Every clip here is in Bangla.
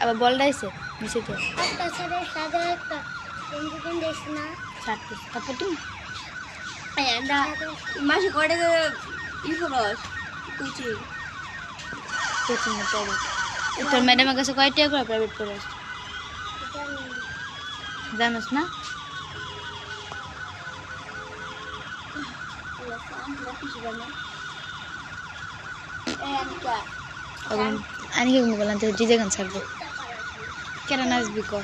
আবার বলটা আইছে নিচে তো একটা ছেড়ে সাদা একটা কোন দেশ না ছাড়তে তারপর তুমি না মাসে কয়টা ই খরচ কোচিং কোচিং এ প্রাইভেট তোর ম্যাডামের কাছে কয় টাকা করে প্রাইভেট করে জানোস না আনি কি বললাম তো ডিজে গান ছাড়বো কেন নাচবি কর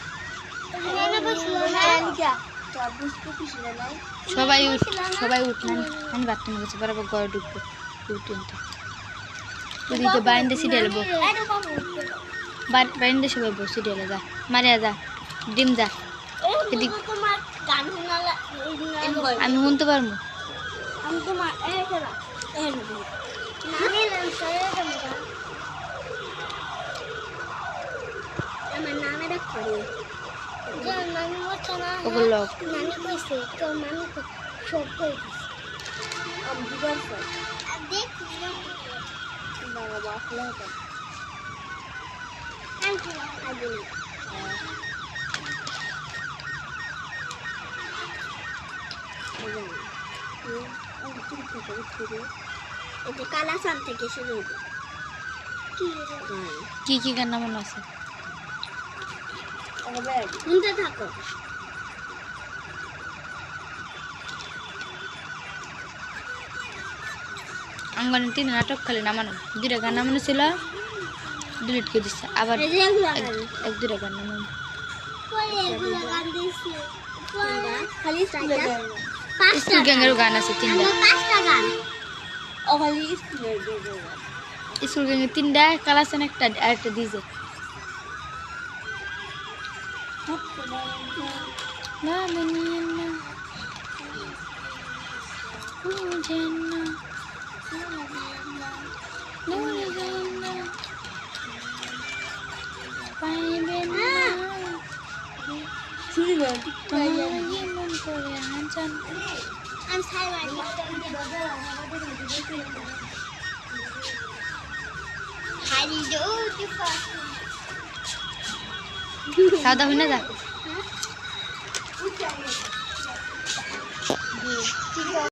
সবাই উঠলেন আমি বাথরুমে গেছি বরাবর ঘরে ঢুকবো রুটিনটা ওদিকে বাইন্দে সিরিয়ালবো বাইন্দে সবাই বসে সিরিয়ালে যা মারিয়া যা ডিম যা এদিকে আমি শুনতে পারবো আমার নামের করে নানি হচ্ছে না ওগুলো নানি কইছে তো নানি সব কই দিছে আমি দিবার চাই দেখ বাবা বাফলা হতো আন্টি আগে এটা কালাসান থেকে শুরু হবে কি কি গান মনে আছে শুনতে থাকো আঙ্গনে 3 নাটক খালি নামানো 2টা গান নামানো ছিল ডিলিট করে দিচ্ছে আবার এক 2টা গান নামানো খালি স্কুল গ্যাংয়েরও গান আছে 3টা পাঁচটা গান খালি স্কুলের স্কুল গ্যাংয়ের 3টা কালাসান একটা আরেকটা ডিজে না মানিয়ে না মুঝে না নূরে জানা পাইবে না শুনবে তোমার মন করে হাজান আমি সাই বাড়ি হারি দো সাদা হই না যা